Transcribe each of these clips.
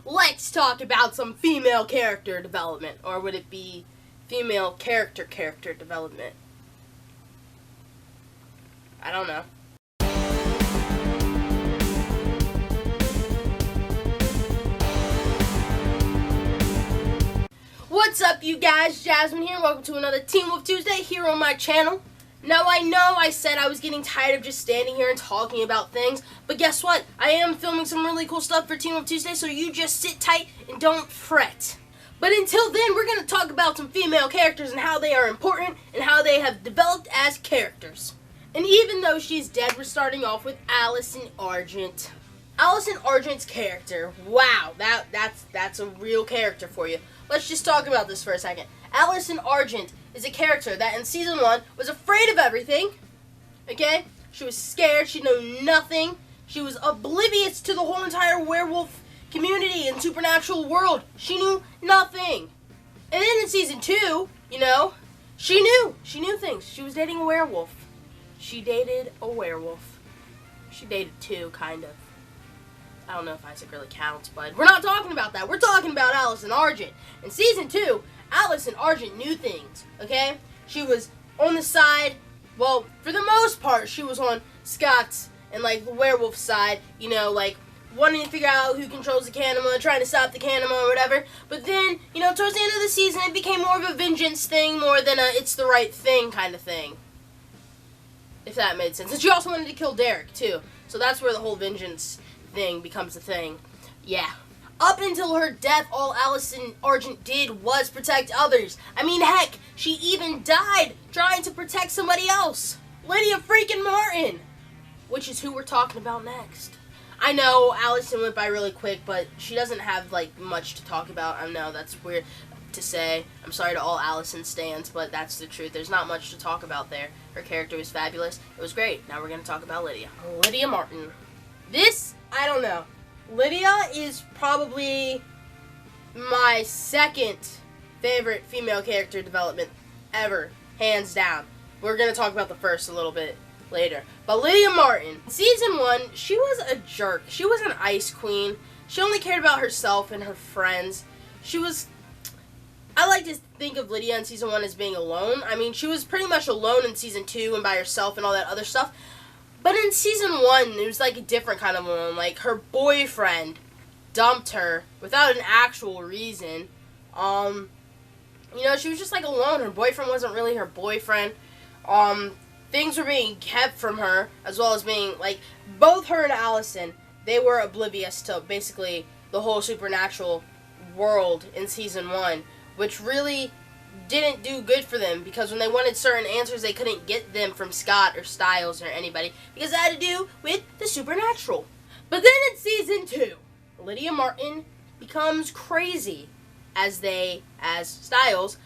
let's talk about some female character development. Or would it be female character development? I don't know. What's up, you guys? Jasmine here. Welcome to another Teen Wolf Tuesday here on my channel. Now, I know I said I was getting tired of just standing here and talking about things, but guess what? I am filming some really cool stuff for Teen Wolf Tuesday, so you just sit tight and don't fret. But until then, we're going to talk about some female characters and how they are important and how they have developed as characters. And even though she's dead, we're starting off with Allison Argent. Allison Argent's character, wow, that's a real character for you. Let's just talk about this for a second. Allison Argent is a character that in Season 1 was afraid of everything, okay? She was scared, she knew nothing. She was oblivious to the whole entire werewolf community and supernatural world. She knew nothing. And then in Season 2, she knew things. She was dating a werewolf. She dated a werewolf. She dated two, kind of. I don't know if Isaac really counts, but we're not talking about that. We're talking about Allison Argent. In Season 2, Allison Argent knew things, okay? She was on the side, well, for the most part, she was on Scott's and, the werewolf side, wanting to figure out who controls the Kanima, trying to stop the Kanima or whatever. But then, towards the end of the season, it became more of a vengeance thing more than a it's the right thing kind of thing. If that made sense. And she also wanted to kill Derek, too. So that's where the whole vengeance thing becomes a thing. Yeah. Up until her death, all Allison Argent did was protect others. I mean, heck, she even died trying to protect somebody else. Lydia freaking Martin. Which is who we're talking about next. I know Allison went by really quick, but she doesn't have, much to talk about. I know that's weird to say. I'm sorry to all Allison stans, but that's the truth. There's not much to talk about there. Her character was fabulous. It was great. Now we're going to talk about Lydia. Lydia Martin. This, I don't know. Lydia is probably my second favorite female character development ever, hands down. We're going to talk about the first a little bit later. But Lydia Martin, in Season 1, she was a jerk. She was an ice queen. She only cared about herself and her friends. I like to think of Lydia in Season 1 as being alone. I mean, she was pretty much alone in Season 2 and by herself and all that other stuff. But in Season 1, it was a different kind of woman. Her boyfriend dumped her without an actual reason. She was just alone. Her boyfriend wasn't really her boyfriend. Things were being kept from her, as well as being, both her and Allison, they were oblivious to basically the whole supernatural world in Season 1, which really didn't do good for them, because when they wanted certain answers, they couldn't get them from Scott or Styles or anybody, because it had to do with the supernatural. But then in Season 2, Lydia Martin becomes crazy, as Styles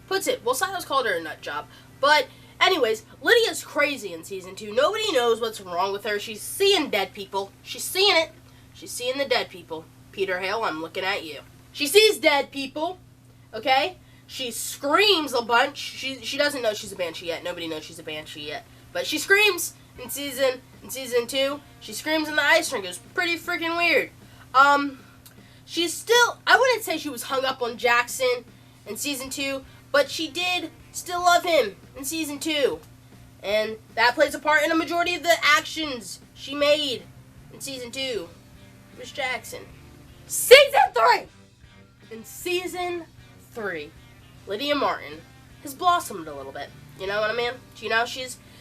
puts it. Well, Styles called her a nut job, but anyways, Lydia's crazy in Season 2. Nobody knows what's wrong with her. She's seeing dead people. She's seeing it. She's seeing the dead people. Peter Hale, I'm looking at you. She sees dead people, okay? She screams a bunch. She doesn't know she's a banshee yet. Nobody knows she's a banshee yet. But she screams in season 2. She screams in the ice rink. It was pretty freaking weird. She's still, I wouldn't say she was hung up on Jackson in Season 2, but she did still love him in Season 2. And that plays a part in a majority of the actions she made in Season 2. It was Jackson. Season 3! In Season 3, Lydia Martin has blossomed a little bit. You know what I mean?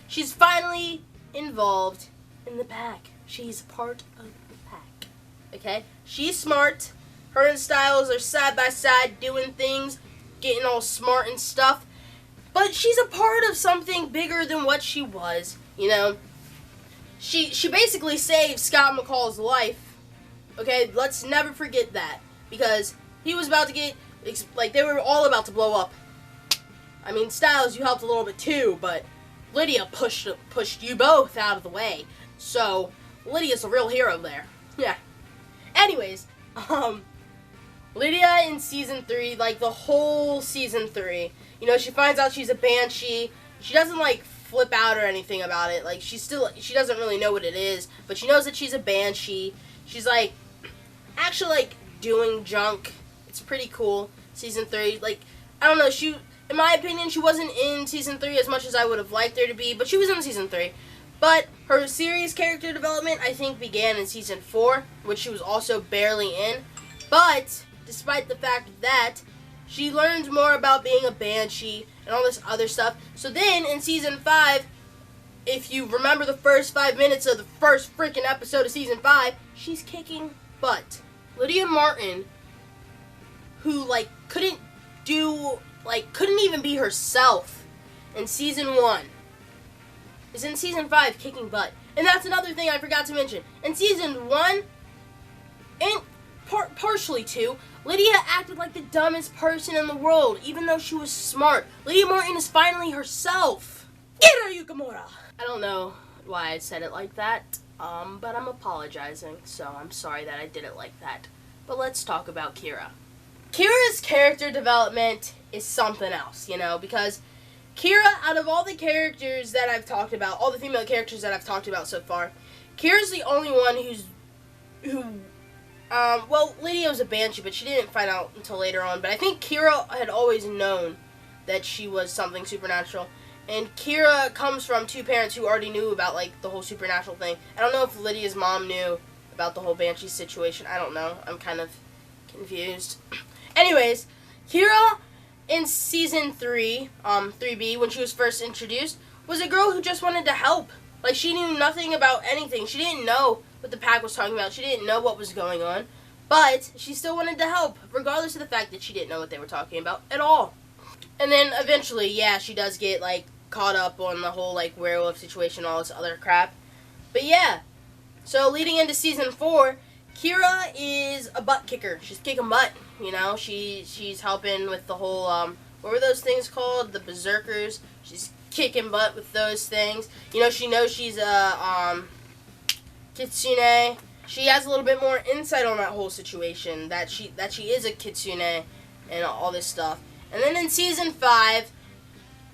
She's finally involved in the pack. She's part of the pack. Okay? She's smart. Her and Styles are side by side doing things, getting all smart and stuff. But she's a part of something bigger than what she was. She basically saved Scott McCall's life. Okay? Let's never forget that. Because he was about to get, they were all about to blow up. I mean, Styles, you helped a little bit too, but Lydia pushed you both out of the way. So, Lydia's a real hero there. Yeah. Anyways, Lydia in Season 3, the whole Season 3, she finds out she's a banshee. She doesn't, flip out or anything about it. She doesn't really know what it is, but she knows that she's a banshee. She's, actually, doing junk. It's pretty cool. Season 3, like, I don't know, in my opinion, she wasn't in Season 3 as much as I would have liked her to be, but she was in Season 3. But her serious character development, I think, began in Season 4, which she was also barely in. But, despite the fact that, she learned more about being a banshee and all this other stuff. So then, in Season 5, if you remember the first 5 minutes of the first freaking episode of Season 5, she's kicking butt. Lydia Martin, who, like, couldn't even be herself in Season 1, is in Season 5 kicking butt. And that's another thing I forgot to mention. In Season 1, and partially 2, Lydia acted like the dumbest person in the world, even though she was smart. Lydia Martin is finally herself. Get her, Yukimura! I don't know why I said it like that, but I'm apologizing, so I'm sorry that I did it like that. But let's talk about Kira. Kira's character development is something else, you know, because Kira, out of all the characters that I've talked about, all the female characters that I've talked about so far, Kira's the only one well, Lydia was a banshee, but she didn't find out until later on, but I think Kira had always known that she was something supernatural, and Kira comes from 2 parents who already knew about, like, the whole supernatural thing. I don't know if Lydia's mom knew about the whole banshee situation. I don't know. I'm kind of confused. Anyways, Kira in Season 3, 3B, when she was first introduced, was a girl who just wanted to help. Like, she knew nothing about anything. She didn't know what the pack was talking about. She didn't know what was going on. But she still wanted to help, regardless of the fact that she didn't know what they were talking about at all. And then eventually, yeah, she does get, like, caught up on the whole, like, werewolf situation, all this other crap. But yeah, so leading into Season 4, Kira is a butt kicker. She's kicking butt, you know. She's helping with the whole, what were those things called? The berserkers. She's kicking butt with those things. You know, she knows she's a, kitsune. She has a little bit more insight on that whole situation, that she is a kitsune and all this stuff. And then in Season 5,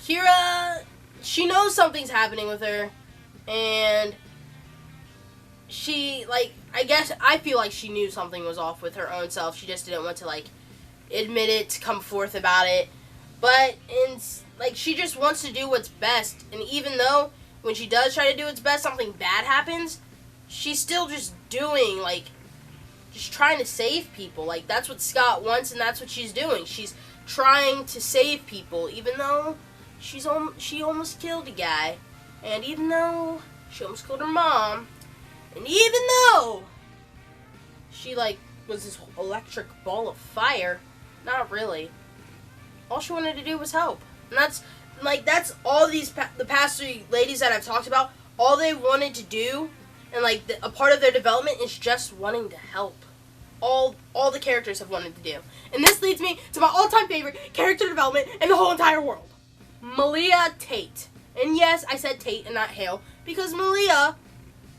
Kira, she knows something's happening with her, and she, like, I feel like she knew something was off with her own self. She just didn't want to, like, admit it, come forth about it. But, she just wants to do what's best. And even though, when she does try to do what's best, something bad happens, she's still just doing, like, just trying to save people. Like, that's what Scott wants, and that's what she's doing. She's trying to save people, even though she almost killed a guy. And even though she almost killed her mom. And even though she, like, was this electric ball of fire, not really. All she wanted to do was help. And that's all the past 3 ladies that I've talked about, all they wanted to do, and, like, a part of their development is just wanting to help. All the characters have wanted to do. And this leads me to my all-time favorite character development in the whole entire world. Malia Tate. And yes, I said Tate and not Hale, because Malia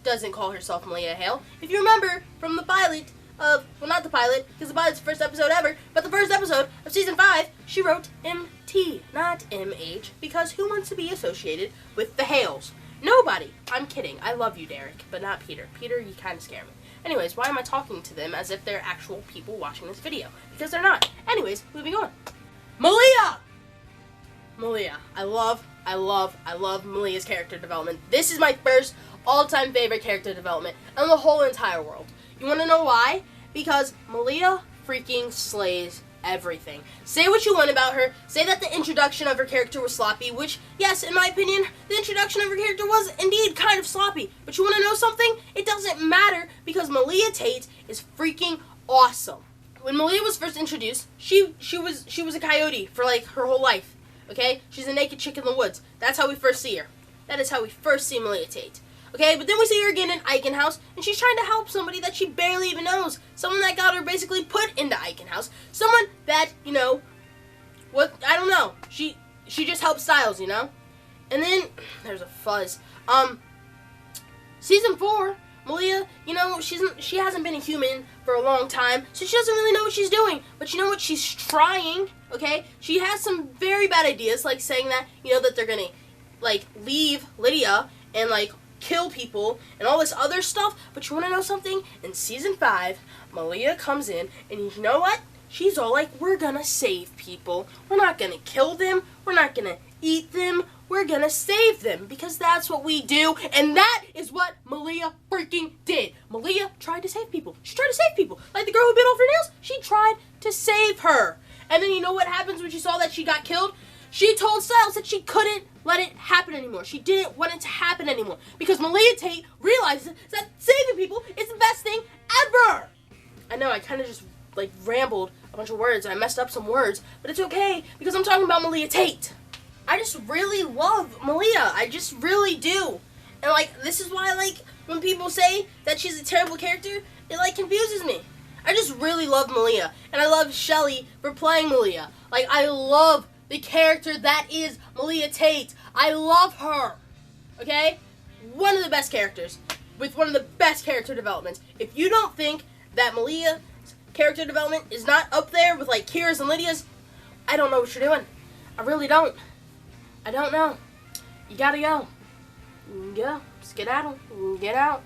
doesn't call herself Malia Hale. If you remember from the pilot of, well, not the pilot, because the pilot's the first episode ever, but the first episode of Season 5, she wrote MT, not MH, because who wants to be associated with the Hales? Nobody. I'm kidding. I love you, Derek, but not Peter. Peter, you kind of scare me. Anyways, why am I talking to them as if they're actual people watching this video? Because they're not. Anyways, moving on. Malia! Malia. I love Malia's character development. This is my first all-time favorite character development in the whole entire world. You want to know why? Because Malia freaking slays everything. Say what you want about her. Say that the introduction of her character was sloppy, which, yes, in my opinion, the introduction of her character was indeed kind of sloppy. But you want to know something? It doesn't matter, because Malia Tate is freaking awesome. When Malia was first introduced, she was a coyote for, like, her whole life. Okay? She's a naked chick in the woods. That's how we first see her. That is how we first see Malia Tate. Okay, but then we see her again in Icon House, and she's trying to help somebody that she barely even knows. Someone that got her basically put into Icon House. Someone that, you know, I don't know. She just helps Styles, you know? And then, there's a fuzz. Season 4, Malia, you know, she hasn't been a human for a long time, so she doesn't really know what she's doing. But you know what? She's trying, okay? She has some very bad ideas, like saying that, you know, that they're gonna, like, leave Lydia and, like, kill people and all this other stuff. But you want to know something? In season 5, Malia comes in, and you know what? She's all like, we're gonna save people. We're not gonna kill them. We're not gonna eat them. We're gonna save them, because that's what we do, and that is what Malia freaking did. Malia tried to save people. She tried to save people. Like the girl who bit off her nails, she tried to save her. And then you know what happens when she saw that she got killed? She told Styles that she couldn't let it happen anymore. She didn't want it to happen anymore, because Malia Tate realizes that saving people is the best thing ever. I know, I kind of just like rambled a bunch of words, and I messed up some words, but it's okay, because I'm talking about Malia Tate. I just really love Malia. I just really do. And like, this is why, like, when people say that she's a terrible character, it like confuses me. I just really love Malia, and I love Shelly for playing Malia. Like, I love the character that is Malia Tate. I love her. Okay? One of the best characters with one of the best character developments. If you don't think that Malia's character development is not up there with like Kira's and Lydia's, I don't know what you're doing. I really don't. I don't know. You gotta go. Go. Skedaddle. Get out.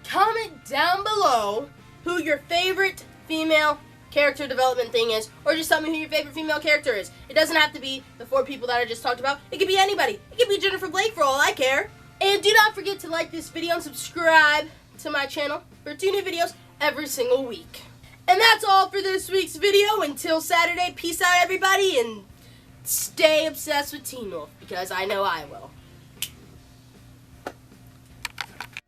Comment down below who your favorite female character development thing is, or just tell me who your favorite female character is. It doesn't have to be the 4 people that I just talked about. It could be anybody. It could be Jennifer Blake for all I care. And do not forget to like this video and subscribe to my channel for 2 new videos every single week. And that's all for this week's video. Until Saturday, peace out everybody, and stay obsessed with Teen Wolf, because I know I will.